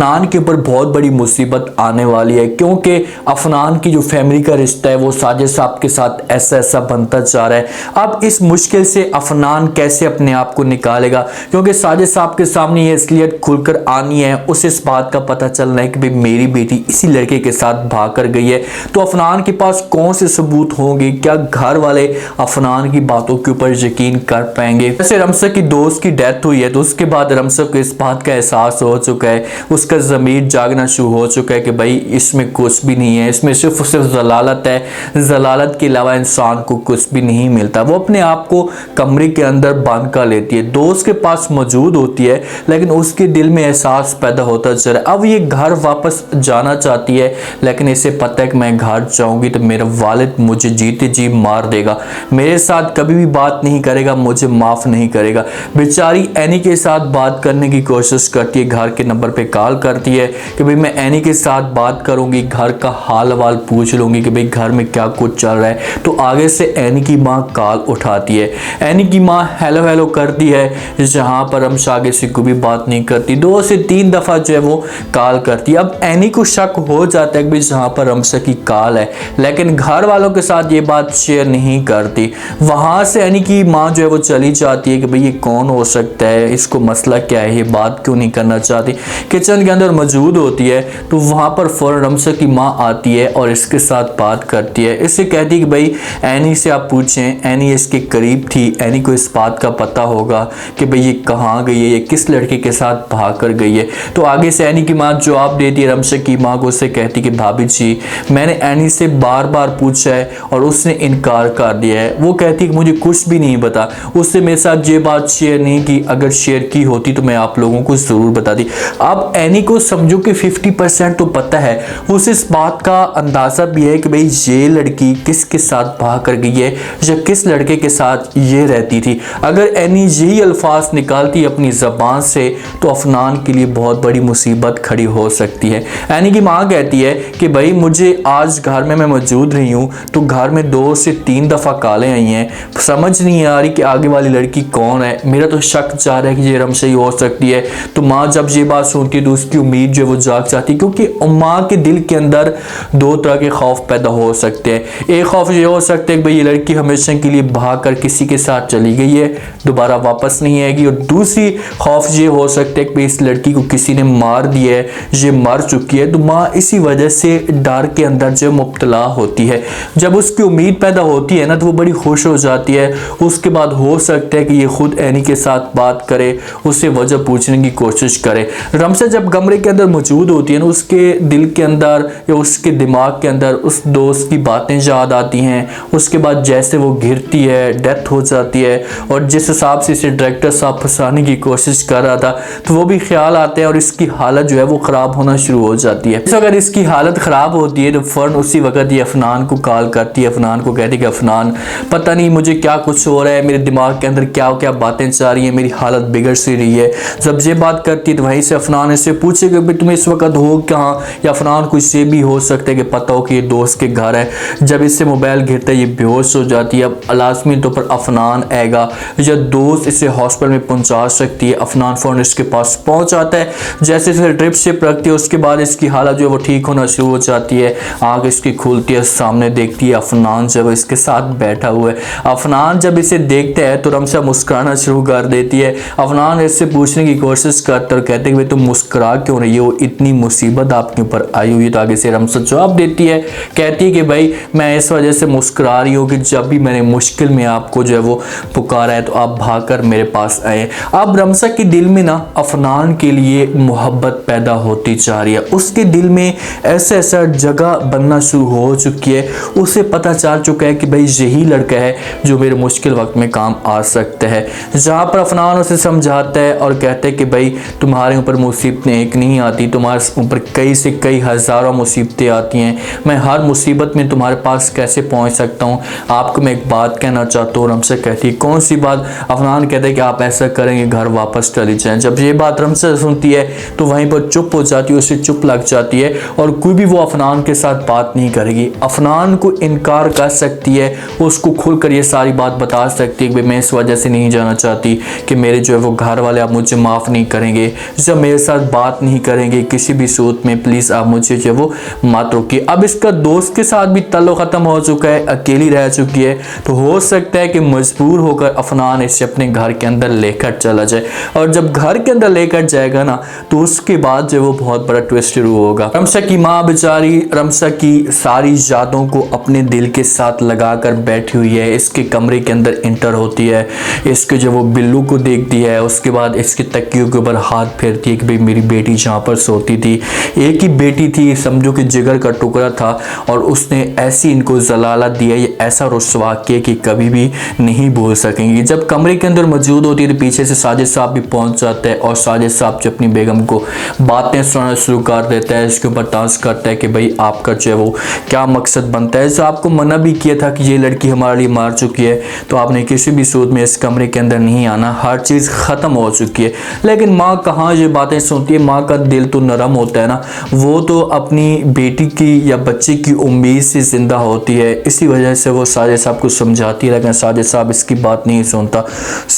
अफनान के ऊपर बहुत बड़ी मुसीबत आने वाली है, क्योंकि अफनान की जो फैमिली का रिश्ता है वो साजिद साहब के साथ ऐसा ऐसा बनता जा रहा है। अब इस मुश्किल से अफनान कैसे अपने आप को निकालेगा, क्योंकि साजिद साहब के सामने ये असलियत खुलकर आनी है। उसे इस बात का पता चलना है कि भाई मेरी बेटी इसी लड़के के साथ भाग कर गई है, तो अफनान के पास कौन से सबूत होंगे? क्या घर वाले अफनान की बातों के ऊपर यकीन कर पाएंगे? जैसे रमसा की दोस्त की डेथ हुई है तो उसके बाद रमसा को इस बात का एहसास हो चुका है, उसका ज़मीर जागना शुरू हो चुका है कि भाई इसमें कुछ भी नहीं है, इसमें सिर्फ ज़लालत है। ज़लालत के अलावा इंसान को कुछ भी नहीं मिलता। वो अपने आप को कमरे के अंदर बंद कर लेती है, दोस्त के पास मौजूद होती है, लेकिन उसके दिल में एहसास पैदा होता चल रहा है। अब ये घर वापस जाना चाहती है, लेकिन इसे पता है कि मैं घर जाऊंगी तो मेरा वालिद मुझे जीते जी मार देगा, मेरे साथ कभी भी बात नहीं करेगा, मुझे माफ़ नहीं करेगा। बेचारी एनी के साथ बात करने की कोशिश करती है, घर के नंबर पे कॉल करती है कि भाई मैं एनी के साथ बात करूंगी, घर का हाल वाल पूछ लूंगी कि भाई घर में क्या कुछ चल रहा है। तो आगे से एनी की माँ कॉल उठाती है, एनी की माँ हेलो हेलो करती है, जहाँ पर हम आगे से कोई भी बात नहीं करती। 2 से 3 दफ़ा जो है वो कॉल करती है। अब एनी को शक हो जाता है कि भाई जहाँ पर रमसा की कॉल है, लेकिन घर वालों के साथ ये बात शेयर नहीं करती। वहाँ से एनी की माँ जो है वो चली जाती है कि भाई ये कौन हो सकता है, इसको मसला क्या है, ये बात क्यों नहीं करना चाहती। किचन के अंदर मौजूद होती है तो वहाँ पर फौरन रमसा की माँ आती है और इसके साथ बात करती है। इससे कहती है कि भाई एनी से आप पूछें, एनी इसके करीब थी, एनी को इस बात का पता होगा कि भाई ये कहाँ गई है, ये किस लड़के के साथ भाग कर गई है। तो आगे से एनी की माँ जवाब देती है रमसा की माँ को, उससे कहती कि भाभी जी मैंने एनी से बार बार पूछा है और उसने इनकार कर दिया है। वो कहती कि मुझे कुछ भी नहीं पता, उससे मेरे साथ ये बात शेयर नहीं की, अगर शेयर की होती तो मैं आप लोगों को ज़रूर बताती। अब एनी को समझो कि 50% तो पता है, उसे इस बात का अंदाज़ा भी है कि भाई ये लड़की किसके साथ भाग कर गई है या किस लड़के के साथ ये रहती थी। अगर एनी यही अल्फाज निकालती अपनी ज़बान से तो अफनान के लिए बहुत बड़ी मुसीबत खड़ी हो सकती है। एनी की माँ कहती है कि भाई मुझे आज घर में मैं मौजूद रही हूँ तो घर में 2 से 3 दफ़ा कॉलें आई हैं, समझ नहीं आ रही कि आगे वाली लड़की कौन है। मेरा तो शक जा रहा है कि ये रमसा ही हो सकती है। तो माँ जब ये बात सुनती है तो उसकी उम्मीद जो है वो जाग जाती है, क्योंकि माँ के दिल के अंदर 2 तरह के खौफ पैदा हो सकते हैं। एक खौफ ये हो सकता है कि भाई ये लड़की हमेशा के लिए भाग कर किसी के साथ चली गई है, दोबारा वापस नहीं आएगी, और दूसरी खौफ ये हो सकता है कि इस लड़की को किसी ने मार दिया है, ये मर चुकी है। तो माँ इसी वजह से डर के अंदर जो मुब्तला होती है। जब उसकी उम्मीद पैदा होती है ना तो वो बड़ी खुश हो जाती है। उसके बाद हो सकता है कि ये खुद एनी के साथ बात करे, उससे वजह पूछने की कोशिश करे। रमसा जब कमरे के अंदर मौजूद होती है ना, उसके दिल के अंदर या उसके दिमाग के अंदर उस दोस्त की बातें याद आती हैं। उसके बाद जैसे वो गिरती है, डेथ हो जाती है, और जिस हिसाब से इसे डायरेक्टर साहब फंसाने की कोशिश कर रहा था तो वो भी ख्याल आते हैं और इसकी हालत जो है वो ख़राब होना शुरू हो जाती है। तो अगर इसकी हालत ख़राब होती है तो फ़ौरन उसी वक्त ये अफनान को कॉल करती है। अफनान को कहती है कि अफनान पता नहीं मुझे क्या कुछ हो रहा है, मेरे दिमाग के अंदर क्या क्या बातें चल रही हैं, मेरी हालत बिगड़ सी रही है। जब ये बात करती है तो वहीं से अफनान इससे पूछेगा कि तुम इस वक्त हो कहाँ, या अफनान को इससे भी हो सकता है कि पता हो कि ये दोस्त के घर है। जब इससे मोबाइल गिरता है ये बेहोश हो जाती है। अब लाजमी तौर पर अफनान आएगा या दोस्त इसे हॉस्पिटल में पहुंचा सकती है। अफनान फ़ौरन इसके पास पहुंच आता है, जैसे इसे ड्रिप शिप रखती है उसके बाद इसकी हालत जो है वो ठीक होना शुरू हो जाती है। आँख इसकी खुलती है, सामने देखती है अफनान जब इसके साथ बैठा हुआ है। अफनान जब इसे देखते हैं तो रमसा मुस्कुराना शुरू कर देती है। अफनान इससे पूछने की कोशिश करते और कहते हैं कि भाई तुम मुस्कुरा क्यों रही हो, इतनी मुसीबत आपके ऊपर आई हुई है। तो आगे से रमसा जवाब देती है, कहती है कि भाई मैं इस वजह से मुस्कुरा रही हूँ कि जब भी मैंने मुश्किल में आपको जो है वो पुकारा है तो आप भागकर मेरे पास आए। अब रमसा के दिल में ना अफनान के लिए मोहब्बत पैदा होती जा रही है। उसके दिल में ऐसा ऐसा जगह बनना शुरू हो चुकी है। उसे पता चल चुका है कि भाई यही लड़का है जो मेरे मुश्किल वक्त में काम आ सकता है। जहाँ पर अफनान उसे समझाता है और कहते हैं कि भाई तुम्हारे ऊपर मुसीबतें एक नहीं आती, तुम्हारे ऊपर कई से कई हज़ारों मुसीबतें आती हैं। मैं हर मुसीबत में तुम्हारे पास कैसे पहुँच सकता हूँ। आपको मैं एक बात कहना चाहता हूँ। रमसा कहती है कौन सी बात। अफनान कहते हैं कि आप ऐसा करेंगे घर वापस चली जाएं। जब ये बात रमसा सुनती है तो वहीं पर चुप हो जाती है, उसे चुप लग जाती है और कोई भी वो अफनान के साथ बात नहीं करेगी। अफनान को इनकार कर सकती है, उसको खुलकर ये सारी बात बता सकती है कि मैं इस वजह से नहीं जाना चाहती कि मेरे जो है वो घर वाले आप मुझे माफ़ नहीं करेंगे। जब मेरे साथ बात बात नहीं करेंगे किसी भी सूरत में, प्लीज़ आप मुझे जो वो मत रोकिए। अब इसका दोस्त के साथ भी ताल्लुक ख़त्म हो चुका है, अकेली रह चुकी है, तो हो सकता है कि मजबूर होकर अफनान इसे अपने घर के अंदर लेकर चला जाए। और जब घर के अंदर लेकर जाएगा ना, तो उसके बाद जो वो बहुत बड़ा ट्विस्ट शुरू होगा। रमसा की माँ बेचारी रमसा की सारी यादों को अपने दिल के साथ लगाकर बैठी हुई है। इसके कमरे के अंदर इंटर होती है, इसके जो वो बिल्लू को देखती है, उसके बाद इसके तकियों के ऊपर हाथ फेरती है कि भाई मेरी बेटी जहाँ पर सोती थी, एक ही बेटी थी, समझो कि जिगर का टुकड़ा था, और उसने ऐसी इनको जलाला दिया, ये ऐसा रुस्वा किया कि कभी भी नहीं भूल सकेंगे। जब कमरे के अंदर मौजूद होती है तो पीछे से साजिद साहब भी पहुंच जाते हैं, और साजिद साहब जो अपनी बेगम को बातें सुनाना शुरू कर देता है, इसके ऊपर तांस करता है कि भाई आपका जो है वो क्या मकसद बनता है। जो आपको मना भी किया था कि ये लड़की हमारे लिए मार चुकी है, तो आपने किसी भी सूरत में इस कमरे के अंदर नहीं आना, हर चीज़ ख़त्म हो चुकी है। लेकिन माँ कहाँ ये बातें सुनती है, माँ का दिल तो नरम होता है ना, वो तो अपनी बेटी की या बच्चे की उम्मीद से ज़िंदा होती है, इसी वजह से वो साजिद साहब को समझाती है, लेकिन साजिद साहब इसकी बात नहीं सुनता।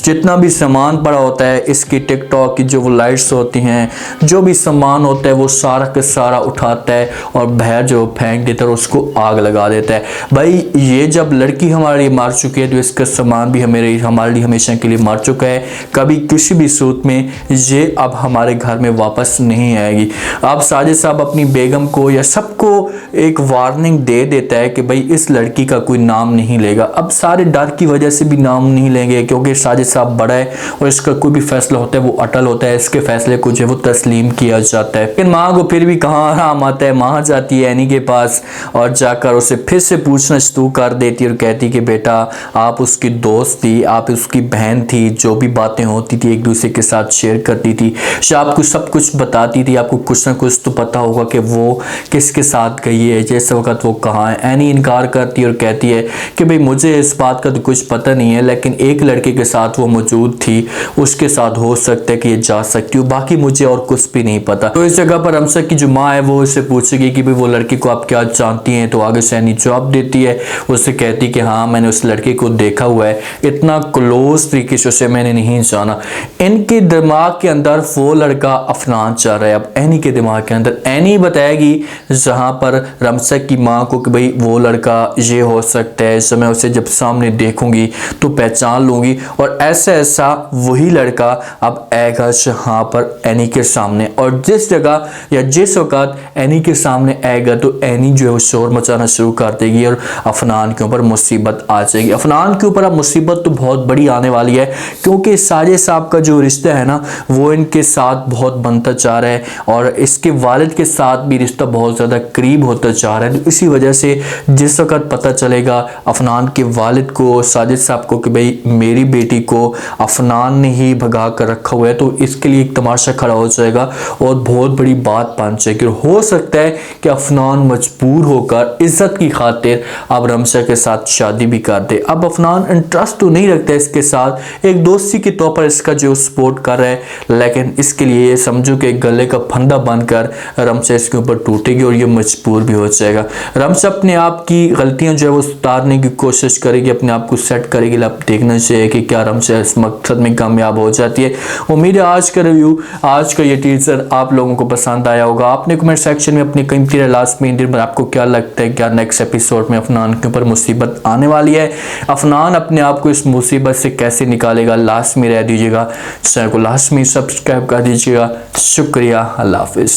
जितना भी सामान पड़ा होता है, इसकी टिकटॉक की जो वो लाइट्स होती हैं, जो भी सामान होता है, वो सारा का सारा उठाता है और बाहर जो फेंक देता है और उसको आग लगा देता है। भाई ये जब लड़की हमारे लिए मार चुकी है, तो इसका सामान भी हमारे लिए हमेशा के लिए मार चुका है, कभी किसी भी सूरत में ये अब हमारे घर में वापस नहीं आएगी। अब साजिद साहब अपनी बेगम को या सबको एक वार्निंग दे देता है कि भाई इस लड़की का कोई नाम नहीं लेगा। अब सारे डर की वजह से भी नाम नहीं लेंगे, क्योंकि साजिद साहब बड़ा है और इसका कोई भी फैसला होता है वो अटल होता है, इसके फैसले को जो वो तस्लीम किया जाता है। लेकिन माँ को फिर भी कहाँ आराम आता है, माँ जाती है एनी के पास और जाकर उसे फिर से पूछना शुरू कर देती है और कहती कि बेटा आप उसकी दोस्त थी, आप उसकी बहन थी, जो भी बातें होती थी एक दूसरे के साथ शेयर करती थी, आपको सब कुछ बताती थी, आपको कुछ ना कुछ तो पता होगा कि वो किसके साथ गई है, जिस वक्त वो कहाँ है। एनी इनकार करती है और कहती है कि भाई मुझे इस बात का तो कुछ पता नहीं है, लेकिन एक लड़के के साथ वो मौजूद थी, उसके साथ हो सकता है कि ये जा सकती हो, बाकी मुझे और कुछ भी नहीं पता। तो इस जगह पर रमसा की जो माँ है वो उससे पूछेगी कि भाई वो लड़की को आप क्या जानती हैं, तो आगे से एनी जवाब देती है, उससे कहती कि हाँ मैंने उस लड़के को देखा हुआ है, इतना क्लोज तरीके से उसे मैंने नहीं जाना। इनके दिमाग के अंदर वो लड़का अफनान चल रहा है। अब एनी के दिमाग के अंदर एनी बताएगी जहाँ पर रमसा की माँ को कि भाई वो लड़का ये हो सकता है, मैं उसे जब सामने देखूंगी तो पहचान लूंगी, और ऐसा ऐसा वही लड़का अब आएगा जहाँ पर एनी के सामने, और जिस जगह या जिस वक्त एनी के सामने आएगा तो एनी जो है वो शोर मचाना शुरू कर देगी और अफनान के ऊपर मुसीबत आ जाएगी। अफनान के ऊपर अब मुसीबत तो बहुत बड़ी आने वाली है, क्योंकि साजिद साहब का जो रिश्ता है ना वो इनके साथ बहुत बनता जा रहा है, और इसके वालिद के साथ भी रिश्ता बहुत ज़्यादा करीब होता जा रहा है। तो इसी वजह से जिस वक्त पता चलेगा अफनान के वालिद को, साजिद साहब को, कि भाई मेरी बेटी को अफनान ने ही भगा कर रखा हुआ है, तो इसके लिए एक तमाशा खड़ा हो जाएगा और बहुत बड़ी बात बन जाएगी। हो सकता है कि अफनान मजबूर होकर इज्जत की खातिर अब रमसा के साथ शादी भी कर दे। अब अफनान इंटरेस्ट तो नहीं रखता इसके साथ, एक दोस्ती के तौर पर इसका जो सपोर्ट कर रहा है, लेकिन इसके लिए ये समझो कि गले का फंदा बनकर रमसा इसके ऊपर टूटेगी और ये मजबूर भी हो जाएगा। रमसा अपने आप की गलतियां जो है वो सुधारने की कोशिश करेगी, अपने आप को सेट करेगी। अब देखना चाहिए कि क्या रमसा इस मकसद में कामयाब हो जाती है। उम्मीद है आज का रिव्यू, आज का ये टीजर आप लोगों को पसंद आया होगा। आपने कमेंट सेक्शन में अपनी कीमती राय लास्ट में दिन पर आपको क्या लगता है, क्या नेक्स्ट एपिसोड में अफनान के ऊपर मुसीबत आने वाली है, अफनान अपने आप को इस मुसीबत से कैसे निकालेगा, लास्ट में रह दीजिएगा। चैनल को लास्ट में सब्सक्राइब कर दीजिएगा। शुक्रिया, अल्लाह हाफिज़।